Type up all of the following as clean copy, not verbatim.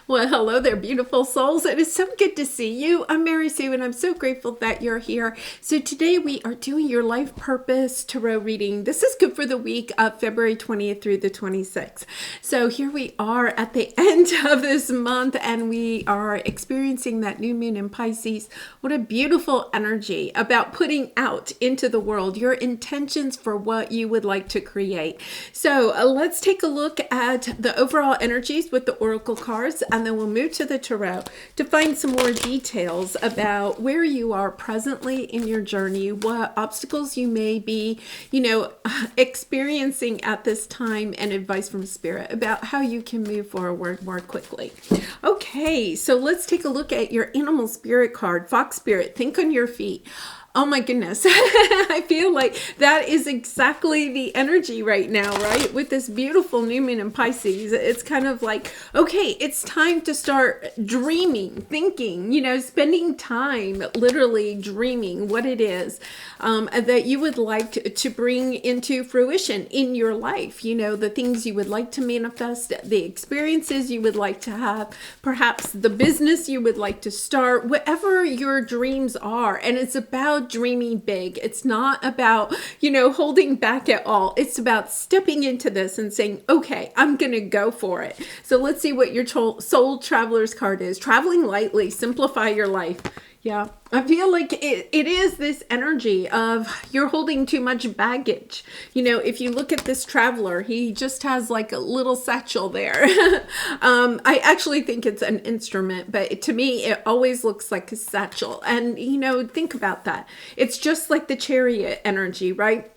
Well, hello there, beautiful souls. It is so good to see you. I'm Mary Sue, and I'm so grateful that you're here. So today we are doing your life purpose tarot reading. This is good for the week of February 20th through the 26th. So here we are at the end of this month, and we are experiencing that new moon in Pisces. What a beautiful energy about putting out into the world your intentions for what you would like to create. So let's take a look at the overall energies with the oracle cards, and then we'll move to the tarot to find some more details about where you are presently in your journey, what obstacles you may be, experiencing at this time, and advice from spirit about how you can move forward more quickly. Okay, so let's take a look at your animal spirit card, Fox Spirit. Think on your feet. Oh my goodness. I feel like that is exactly the energy right now, right? With this beautiful new moon in Pisces, it's kind of like, okay, it's time to start dreaming, thinking, spending time literally dreaming what it is that you would like to bring into fruition in your life. The things you would like to manifest, the experiences you would like to have, perhaps the business you would like to start, whatever your dreams are. And it's about dreaming big. It's not about, holding back at all. It's about stepping into this and saying, okay, I'm going to go for it. So let's see what your soul traveler's card is. Traveling lightly, simplify your life. Yeah, I feel like it is this energy of you're holding too much baggage. If you look at this traveler, he just has like a little satchel there. I actually think it's an instrument, but to me, it always looks like a satchel. And, think about that. It's just like the chariot energy, right?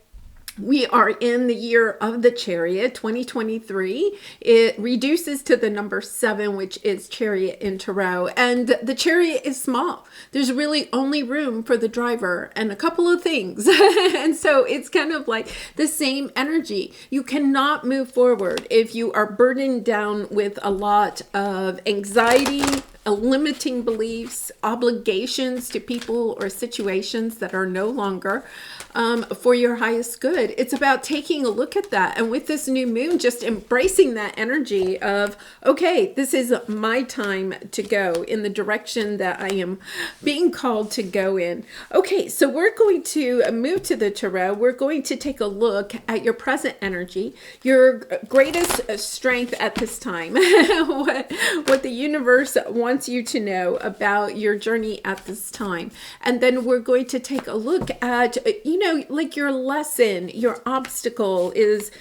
We are in the year of the chariot, 2023. It reduces to the number 7, which is chariot in tarot. And the chariot is small. There's really only room for the driver and a couple of things. And so it's kind of like the same energy. You cannot move forward if you are burdened down with a lot of anxiety, limiting beliefs, obligations to people or situations that are no longer for your highest good. It's about taking a look at that. And with this new moon, just embracing that energy of, okay, this is my time to go in the direction that I am being called to go in. Okay, so we're going to move to the tarot. We're going to take a look at your present energy, your greatest strength at this time, what the universe wants you to know about your journey at this time. And then we're going to take a look at, like your lesson, your obstacle is,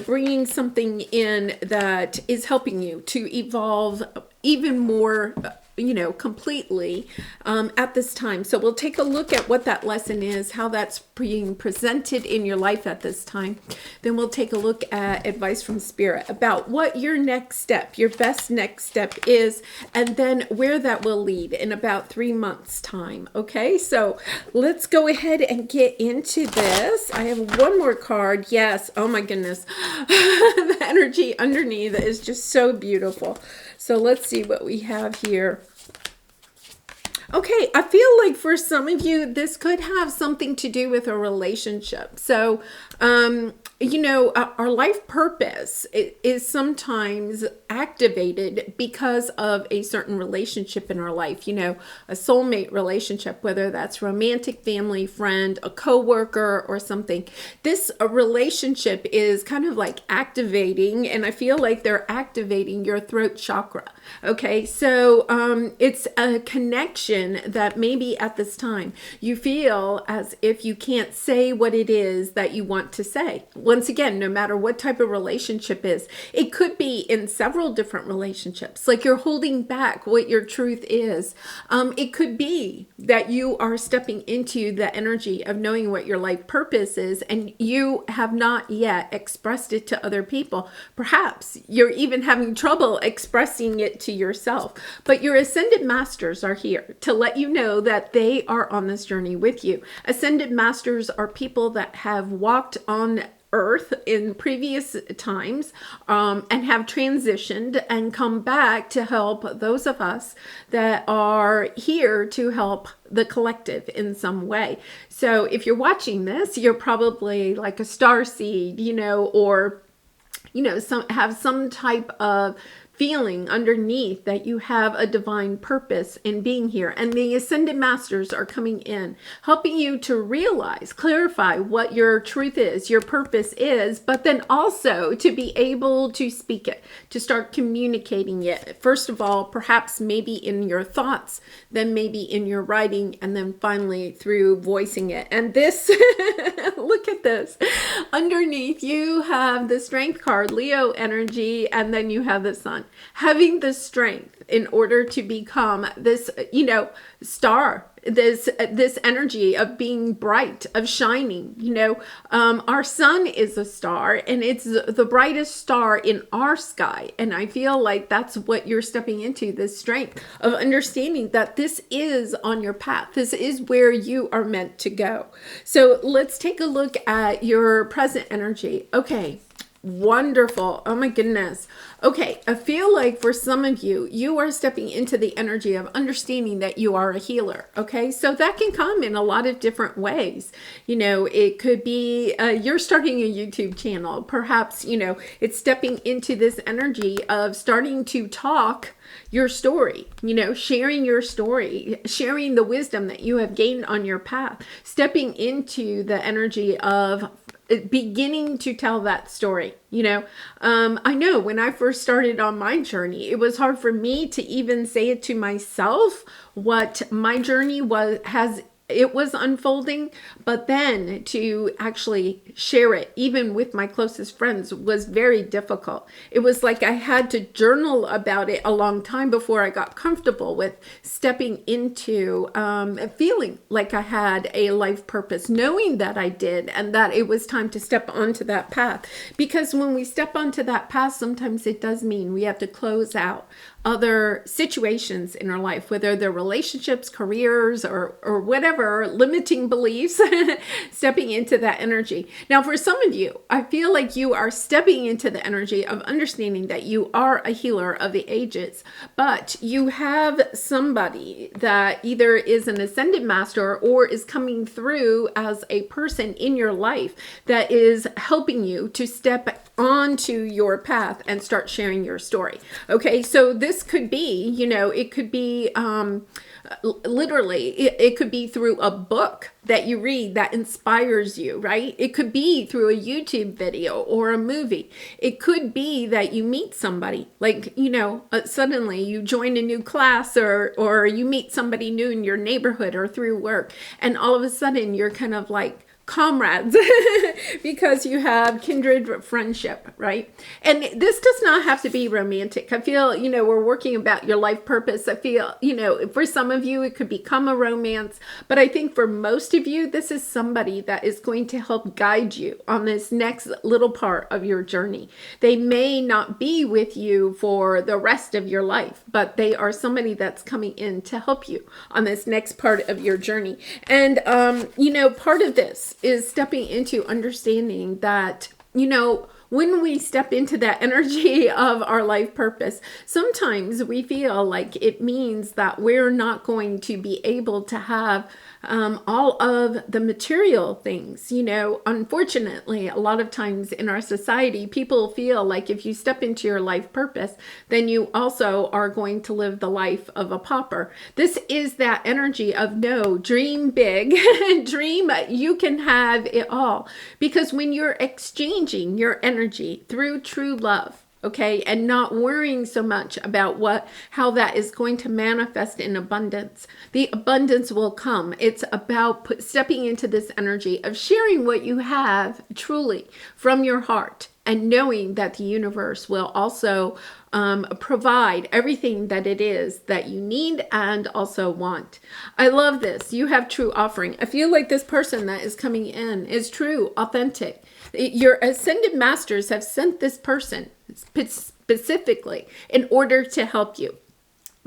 bringing something in that is helping you to evolve even more, completely at this time. So we'll take a look at what that lesson is, how that's being presented in your life at this time. Then we'll take a look at advice from spirit about what your next step, your best next step is, and then where that will lead in about 3 months' time. Okay, so let's go ahead and get into this. I have one more card. Yes. Oh my goodness. The energy underneath is just so beautiful. So let's see what we have here. Okay, I feel like for some of you, this could have something to do with a relationship. So, our life purpose is sometimes activated because of a certain relationship in our life, a soulmate relationship, whether that's romantic, family, friend, a coworker, or something. This relationship is kind of like activating, and I feel like they're activating your throat chakra. Okay, so it's a connection that maybe at this time you feel as if you can't say what it is that you want to say. Once again, no matter what type of relationship is, it could be in several different relationships, like you're holding back what your truth is. It could be that you are stepping into the energy of knowing what your life purpose is, and you have not yet expressed it to other people. Perhaps you're even having trouble expressing it to yourself, but your ascended masters are here to let you know that they are on this journey with you. Ascended masters are people that have walked on Earth in previous times and have transitioned and come back to help those of us that are here to help the collective in some way. So if you're watching this, you're probably like a starseed, or have some type of feeling underneath that you have a divine purpose in being here. And the ascended masters are coming in, helping you to realize, clarify what your truth is, your purpose is, but then also to be able to speak it, to start communicating it. First of all, perhaps maybe in your thoughts, then maybe in your writing, and then finally through voicing it. And this, look at this. Underneath, you have the Strength card, Leo energy, and then you have the Sun. Having the strength in order to become this, star, this energy of being bright, of shining. Our sun is a star, and it's the brightest star in our sky. And I feel like that's what you're stepping into, this strength of understanding that this is on your path. This is where you are meant to go. So let's take a look at your present energy. Okay. Wonderful. Oh my goodness. Okay. I feel like for some of you, you are stepping into the energy of understanding that you are a healer. Okay. So that can come in a lot of different ways. It could be you're starting a YouTube channel. Perhaps, it's stepping into this energy of starting to talk your story, sharing your story, sharing the wisdom that you have gained on your path, stepping into the energy of beginning to tell that story. I know when I first started on my journey, it was hard for me to even say it to myself what my journey it was unfolding, but then to actually share it, even with my closest friends, was very difficult. It was like I had to journal about it a long time before I got comfortable with stepping into feeling like I had a life purpose, knowing that I did, and that it was time to step onto that path. Because when we step onto that path, sometimes it does mean we have to close out other situations in our life, whether they're relationships, careers, or whatever, limiting beliefs, stepping into that energy. Now, for some of you, I feel like you are stepping into the energy of understanding that you are a healer of the ages, but you have somebody that either is an ascended master or is coming through as a person in your life that is helping you to step onto your path and start sharing your story. Okay, so this could be, it could be literally, it could be through a book that you read that inspires you, right? It could be through a YouTube video or a movie. It could be that you meet somebody, like, suddenly you join a new class or you meet somebody new in your neighborhood or through work, and all of a sudden you're kind of like comrades because you have kindred friendship, right? And this does not have to be romantic. I feel, we're working about your life purpose. I feel, for some of you, it could become a romance, but I think for most of you, this is somebody that is going to help guide you on this next little part of your journey. They may not be with you for the rest of your life, but they are somebody that's coming in to help you on this next part of your journey. And, part of this is stepping into understanding that, when we step into that energy of our life purpose, sometimes we feel like it means that we're not going to be able to have all of the material things. Unfortunately, a lot of times in our society, people feel like if you step into your life purpose, then you also are going to live the life of a pauper. This is that energy of no, dream big, dream, you can have it all. Because when you're exchanging your energy through true love, okay, and not worrying so much about how that is going to manifest in abundance, the abundance will come. It's about stepping into this energy of sharing what you have truly from your heart, and knowing that the universe will also provide everything that it is that you need and also want. I love this. You have true offering. I feel like this person that is coming in is true, authentic. Your ascended masters have sent this person specifically in order to help you.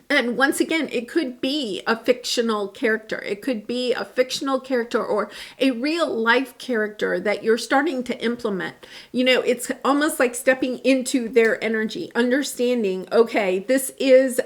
And once again, it could be a fictional character. It could be a fictional character or a real life character that you're starting to implement. It's almost like stepping into their energy, understanding, okay, this is,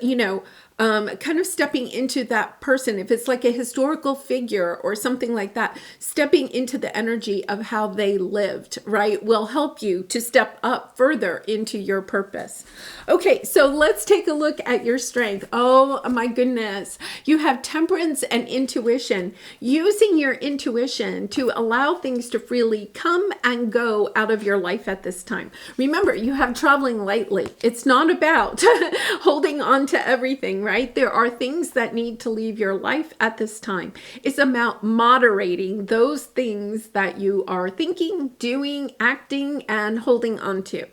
kind of stepping into that person, if it's like a historical figure or something like that, stepping into the energy of how they lived, right, will help you to step up further into your purpose. Okay, so let's take a look at your strength. Oh my goodness. You have temperance and intuition. Using your intuition to allow things to freely come and go out of your life at this time. Remember, you have traveling lightly. It's not about holding on to everything, right? There are things that need to leave your life at this time. It's about moderating those things that you are thinking, doing, acting, and holding on to.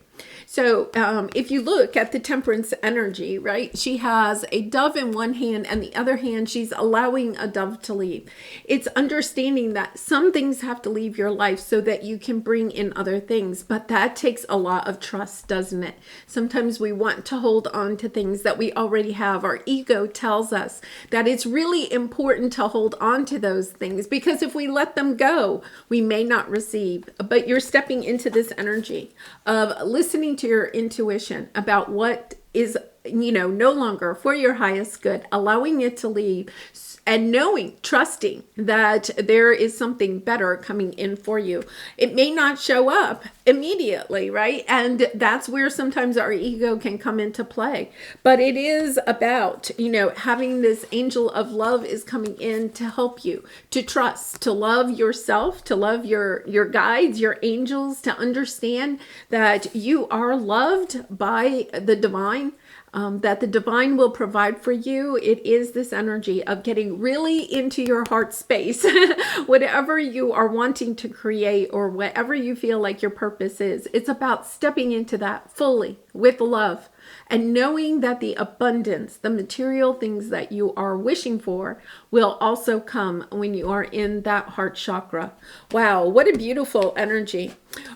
So if you look at the temperance energy, right, she has a dove in one hand and the other hand, she's allowing a dove to leave. It's understanding that some things have to leave your life so that you can bring in other things. But that takes a lot of trust, doesn't it? Sometimes we want to hold on to things that we already have. Our ego tells us that it's really important to hold on to those things because if we let them go, we may not receive. But you're stepping into this energy of listening to your intuition about what is, no longer for your highest good, allowing it to leave, and knowing, trusting that there is something better coming in for you. It may not show up immediately, right? And that's where sometimes our ego can come into play. But it is about, having this angel of love is coming in to help you, to trust, to love yourself, to love your guides, your angels, to understand that you are loved by the divine. That the divine will provide for you. It is this energy of getting really into your heart space, whatever you are wanting to create or whatever you feel like your purpose is. It's about stepping into that fully with love and knowing that the abundance, the material things that you are wishing for will also come when you are in that heart chakra. Wow, what a beautiful energy.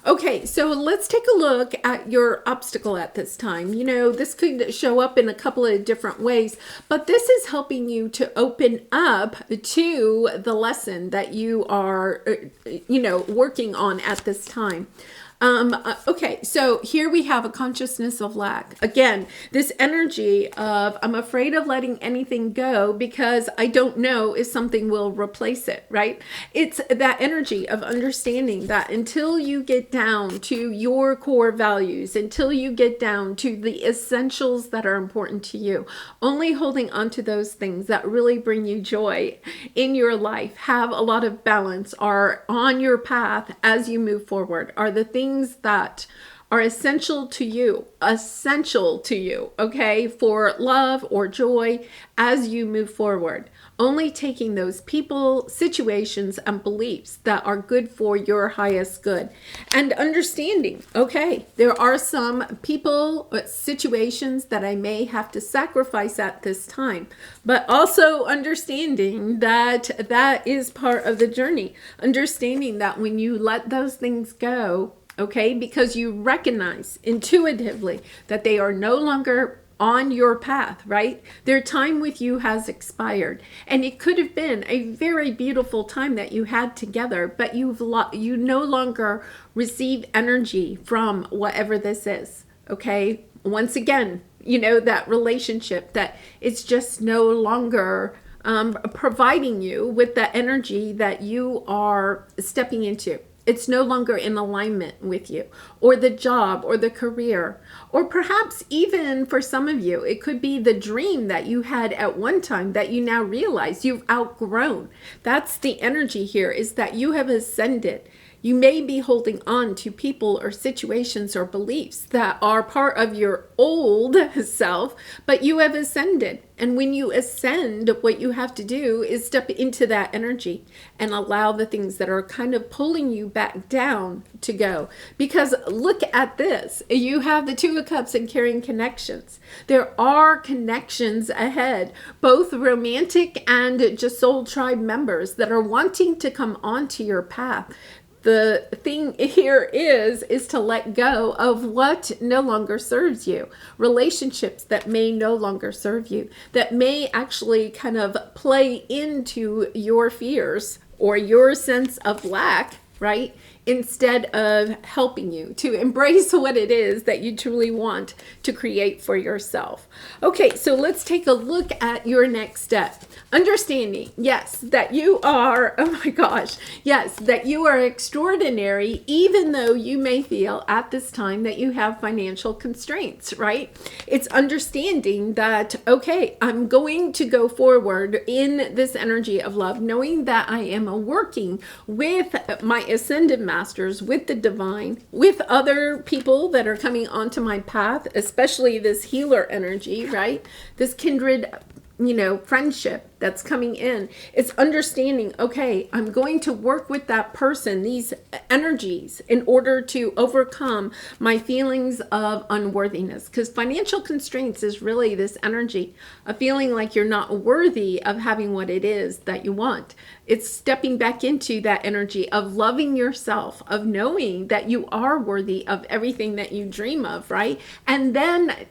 Okay, so let's take a look at your obstacle at this time. This could show up in a couple of different ways, but this is helping you to open up to the lesson that you are, working on at this time. Okay, so here we have a consciousness of lack. Again, this energy of I'm afraid of letting anything go because I don't know if something will replace it, right? It's that energy of understanding that until you get down to your core values, until you get down to the essentials that are important to you, only holding on to those things that really bring you joy in your life, have a lot of balance, are on your path as you move forward, are the things that are essential to you, okay, for love or joy as you move forward. Only taking those people, situations, and beliefs that are good for your highest good. And understanding, okay, there are some people, situations that I may have to sacrifice at this time, but also understanding that that is part of the journey. Understanding that when you let those things go, okay, because you recognize intuitively that they are no longer on your path, right? Their time with you has expired. And it could have been a very beautiful time that you had together, but you no longer receive energy from whatever this is, okay? Once again, that relationship that it's just no longer providing you with the energy that you are stepping into. It's no longer in alignment with you, or the job, or the career, or perhaps even for some of you, it could be the dream that you had at one time that you now realize you've outgrown. That's the energy here, is that you have ascended. You may be holding on to people or situations or beliefs that are part of your old self, but you have ascended. And when you ascend, what you have to do is step into that energy and allow the things that are kind of pulling you back down to go. Because look at this. You have the Two of Cups and carrying connections. There are connections ahead, both romantic and just soul tribe members that are wanting to come onto your path. The thing here is to let go of what no longer serves you. Relationships that may no longer serve you, that may actually kind of play into your fears or your sense of lack, right? instead of helping you to embrace what it is that you truly want to create for yourself. Okay, so let's take a look at your next step. Understanding, yes, that you are, oh my gosh, yes, that you are extraordinary, even though you may feel at this time that you have financial constraints, right? It's understanding that, okay, I'm going to go forward in this energy of love, knowing that I am working with my ascended masters, with the divine, with other people that are coming onto my path, especially this healer energy, right? This kindred, friendship that's coming in. It's understanding, okay, I'm going to work with that person, these energies, in order to overcome my feelings of unworthiness. Because financial constraints is really this energy of feeling like you're not worthy of having what it is that you want. It's stepping back into that energy of loving yourself, of knowing that you are worthy of everything that you dream of, right? And then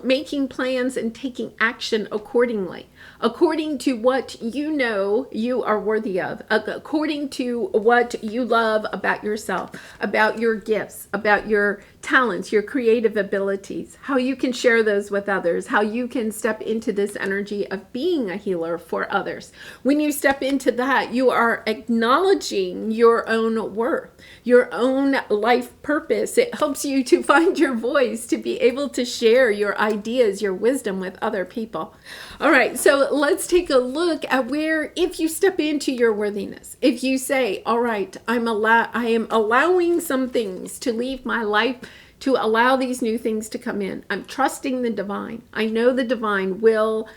making plans and taking action accordingly. According to what you know you are worthy of, according to what you love about yourself, about your gifts, about your talents, your creative abilities, how you can share those with others, how you can step into this energy of being a healer for others. When you step into that, you are acknowledging your own worth, your own life purpose. It helps you to find your voice, to be able to share your ideas, your wisdom with other people. All right, so let's take a look at where, if you step into your worthiness, if you say, all right, I am allowing some things to leave my life, to allow these new things to come in. I'm trusting the divine. I know the divine will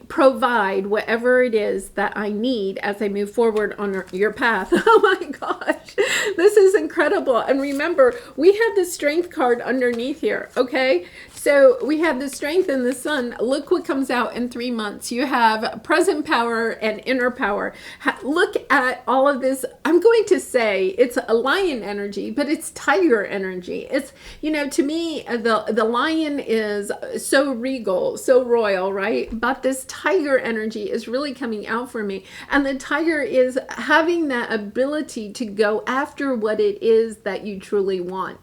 provide whatever it is that I need as I move forward on your path. Oh my gosh, this is incredible. And remember, we have the strength card underneath here, okay? So we have the strength and the sun. Look what comes out in 3 months. You have present power and inner power. Look at all of this. I'm going to say it's a lion energy, but it's tiger energy. It's, to me, the lion is so regal, so royal, right? But this tiger energy is really coming out for me. And the tiger is having that ability to go after what it is that you truly want.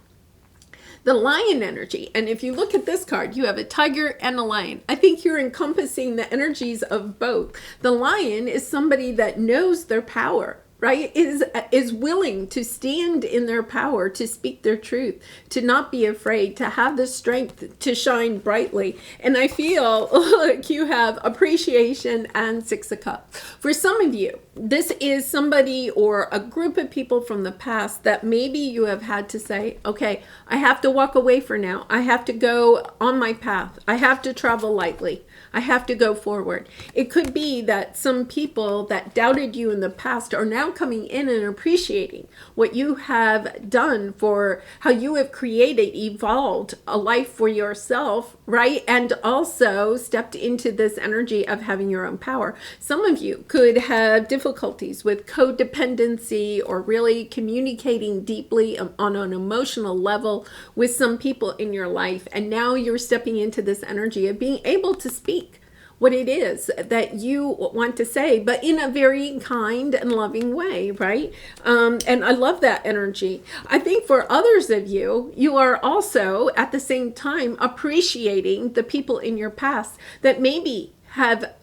The lion energy, and if you look at this card, you have a tiger and a lion. I think you're encompassing the energies of both. The lion is somebody that knows their power, right? Is willing to stand in their power, to speak their truth, to not be afraid, to have the strength to shine brightly. And I feel like you have appreciation and 6 of Cups. For some of you, this is somebody or a group of people from the past that maybe you have had to say, okay, I have to walk away for now. I have to go on my path. I have to travel lightly. I have to go forward. It could be that some people that doubted you in the past are now coming in and appreciating what you have done, for how you have created, evolved a life for yourself, right? And also stepped into this energy of having your own power. Some of you could have difficulties with codependency or really communicating deeply on an emotional level with some people in your life. And now you're stepping into this energy of being able to speak what it is that you want to say, but in a very kind and loving way, right? And I love that energy. I think for others of you, you are also at the same time appreciating the people in your past that maybe have,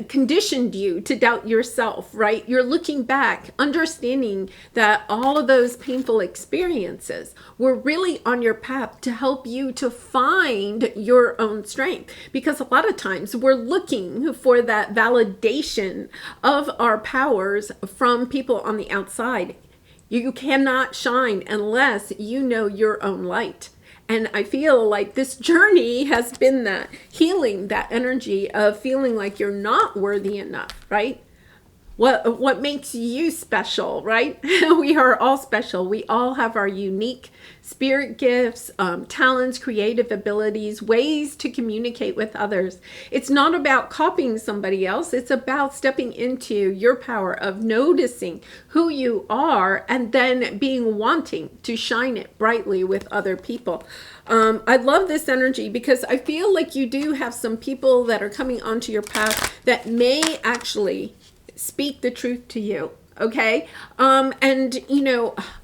conditioned you to doubt yourself, right? You're looking back, understanding that all of those painful experiences were really on your path to help you to find your own strength. Because a lot of times we're looking for that validation of our powers from people on the outside. You cannot shine unless you know your own light. And I feel like this journey has been that healing, that energy of feeling like you're not worthy enough, right? What makes you special, right? We are all special. We all have our unique spirit gifts, talents, creative abilities, ways to communicate with others. It's not about copying somebody else. It's about stepping into your power of noticing who you are and then being wanting to shine it brightly with other people. I love this energy because I feel like you do have some people that are coming onto your path that may actually speak the truth to you. Okay. And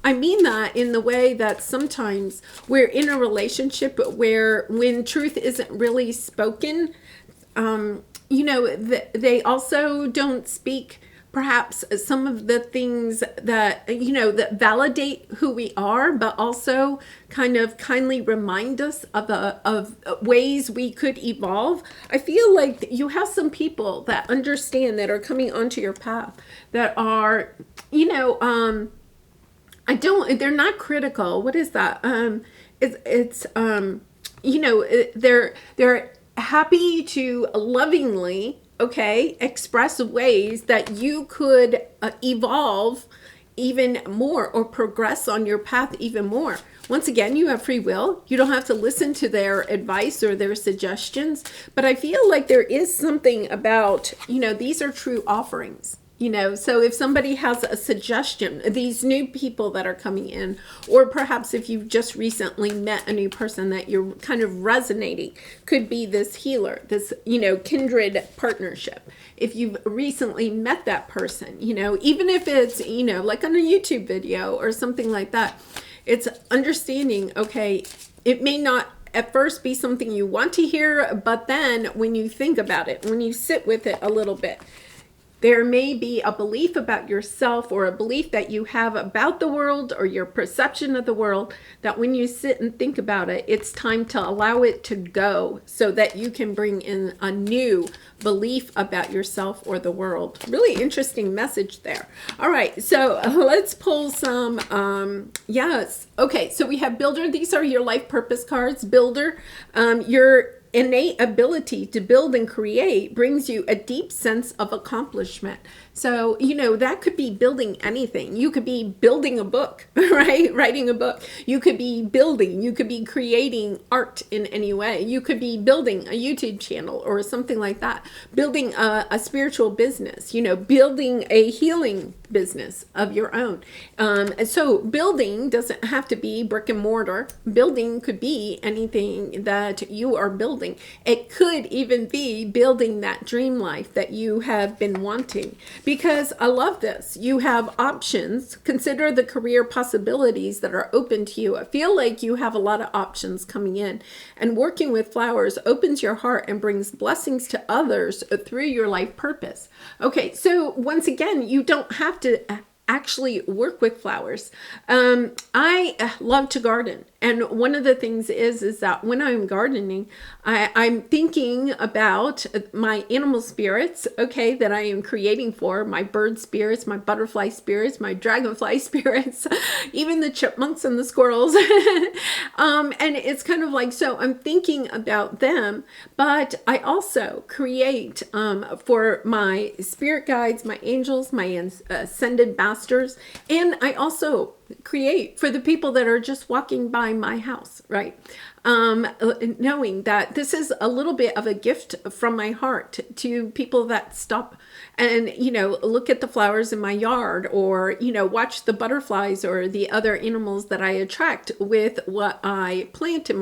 I mean that in the way that sometimes we're in a relationship where when truth isn't really spoken, they also don't speak perhaps some of the things that that validate who we are, but also kind of kindly remind us of ways we could evolve. I feel like you have some people that understand, that are coming onto your path, that are they're not critical. What is that? They're happy to lovingly, okay, express ways that you could evolve even more, or progress on your path even more. Once again, you have free will. You don't have to listen to their advice or their suggestions. But I feel like there is something about, these are true offerings. So if somebody has a suggestion, these new people that are coming in, or perhaps if you've just recently met a new person that you're kind of resonating, could be this healer, this, kindred partnership. If you've recently met that person, even if it's, like on a YouTube video or something like that, it's understanding, okay, it may not at first be something you want to hear, but then when you think about it, when you sit with it a little bit, there may be a belief about yourself, or a belief that you have about the world, or your perception of the world, that when you sit and think about it, it's time to allow it to go, so that you can bring in a new belief about yourself or the world. Really interesting message there. All right, so let's pull some, yes. Okay, so we have Builder. These are your life purpose cards. Builder, your innate ability to build and create brings you a deep sense of accomplishment. So, that could be building anything. You could be building a book, right? Writing a book. You could be building, you could be creating art in any way. You could be building a YouTube channel or something like that. Building a spiritual business, building a healing business of your own. And so building doesn't have to be brick and mortar. Building could be anything that you are building. It could even be building that dream life that you have been wanting. Because I love this. You have options. Consider the career possibilities that are open to you. I feel like you have a lot of options coming in. And working with flowers opens your heart and brings blessings to others through your life purpose. Okay, so once again, you don't have to actually work with flowers. I love to garden. And one of the things is that when I'm gardening, I'm thinking about my animal spirits, okay, that I am creating for, my bird spirits, my butterfly spirits, my dragonfly spirits, even the chipmunks and the squirrels. And it's kind of like, so I'm thinking about them, but I also create for my spirit guides, my angels, my ascended masters, and I also create for the people that are just walking by my house, right? Knowing that this is a little bit of a gift from my heart to people that stop and, look at the flowers in my yard, or, watch the butterflies or the other animals that I attract with what I plant in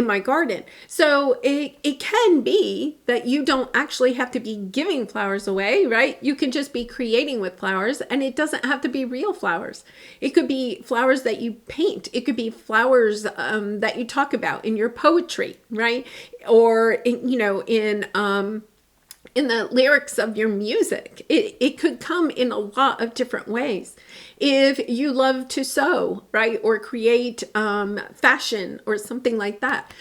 my garden. So it can be that you don't actually have to be giving flowers away, right? You can just be creating with flowers, and it doesn't have to be real flowers. It could be flowers that you paint. It could be flowers that you talk about in your poetry, right? Or in the lyrics of your music. It could come in a lot of different ways. If you love to sew, right, or create fashion or something like that,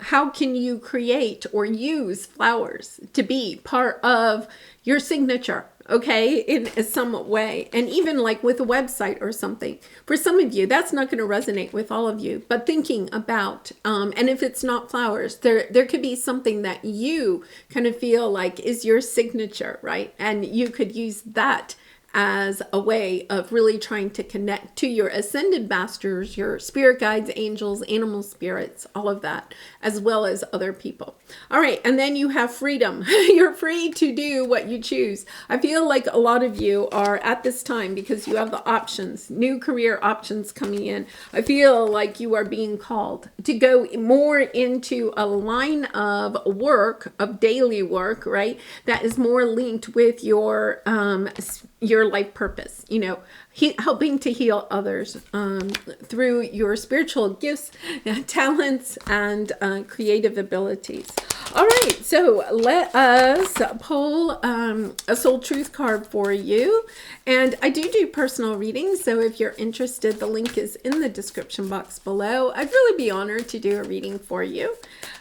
how can you create or use flowers to be part of your signature? Okay, in some way. And even like with a website or something. For some of you, that's not going to resonate with all of you. But thinking about, and if it's not flowers, there could be something that you kind of feel like is your signature, right? And you could use that as a way of really trying to connect to your ascended masters, your spirit guides, angels, animal spirits, all of that, as well as other people. All right, and then you have freedom. You're free to do what you choose. I feel like a lot of you are at this time, because you have the options, new career options coming in. I feel like you are being called to go more into a line of work, of daily work, right? That is more linked with your your life purpose, helping to heal others through your spiritual gifts, talents, and creative abilities. All right, so let us pull a soul truth card for you. And I do personal readings, so if you're interested, the link is in the description box below. I'd really be honored to do a reading for you.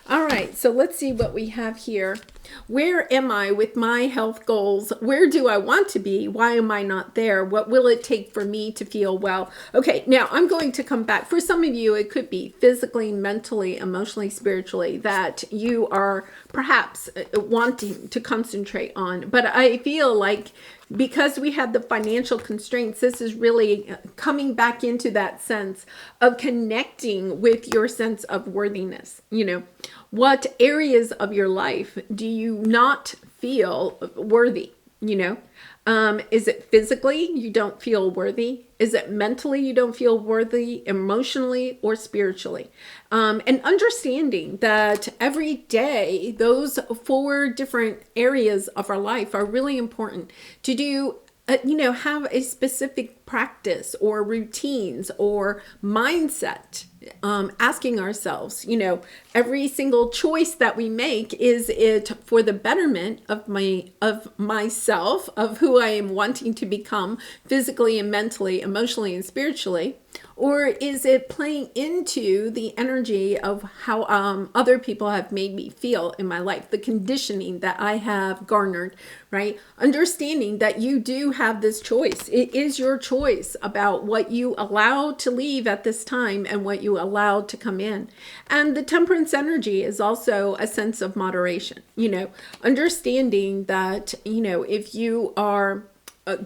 All right, so let's see what we have here. Where am I with my health goals? Where do I want to be? Why am I not there? What will it take for me to feel well? Okay, now I'm going to come back. For some of you, it could be physically, mentally, emotionally, spiritually that you are perhaps wanting to concentrate on. But I feel like because we have the financial constraints, this is really coming back into that sense of connecting with your sense of worthiness. What areas of your life do you not feel worthy? Is it physically you don't feel worthy? Is it mentally you don't feel worthy, emotionally or spiritually? And understanding that every day, those 4 different areas of our life are really important to do. Have a specific practice or routines or mindset, asking ourselves, every single choice that we make, is it for the betterment of myself, of who I am wanting to become physically and mentally, emotionally and spiritually? Or is it playing into the energy of how other people have made me feel in my life, the conditioning that I have garnered, right? Understanding that you do have this choice. It is your choice about what you allow to leave at this time and what you allow to come in. And the temperance energy is also a sense of moderation, understanding that, if you are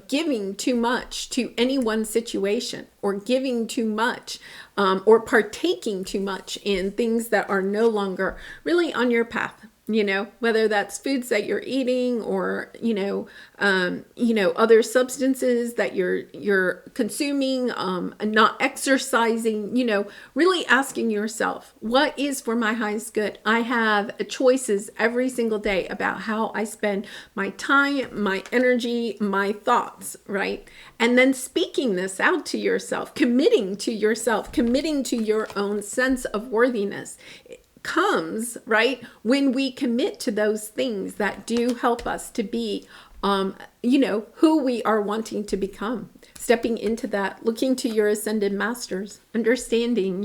giving too much to any one situation, or giving too much, or partaking too much in things that are no longer really on your path, whether that's foods that you're eating, or other substances that you're consuming, and not exercising, really asking yourself, what is for my highest good? I have choices every single day about how I spend my time, my energy, my thoughts, right? And then speaking this out to yourself, committing to your own sense of worthiness comes, right, when we commit to those things that do help us to be, who we are wanting to become. Stepping into that, looking to your ascended masters, understanding,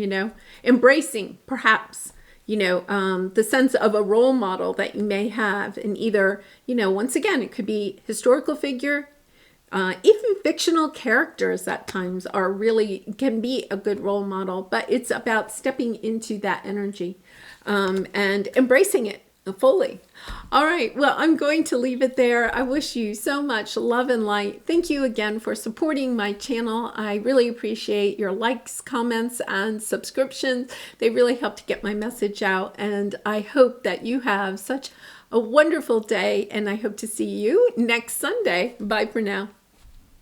embracing perhaps, the sense of a role model that you may have. And either, once again, it could be historical figure, even fictional characters at times can be a good role model, but it's about stepping into that energy, and embracing it fully. All right. Well, I'm going to leave it there. I wish you so much love and light. Thank you again for supporting my channel. I really appreciate your likes, comments, and subscriptions. They really help to get my message out. And I hope that you have such a wonderful day, and I hope to see you next Sunday. Bye for now.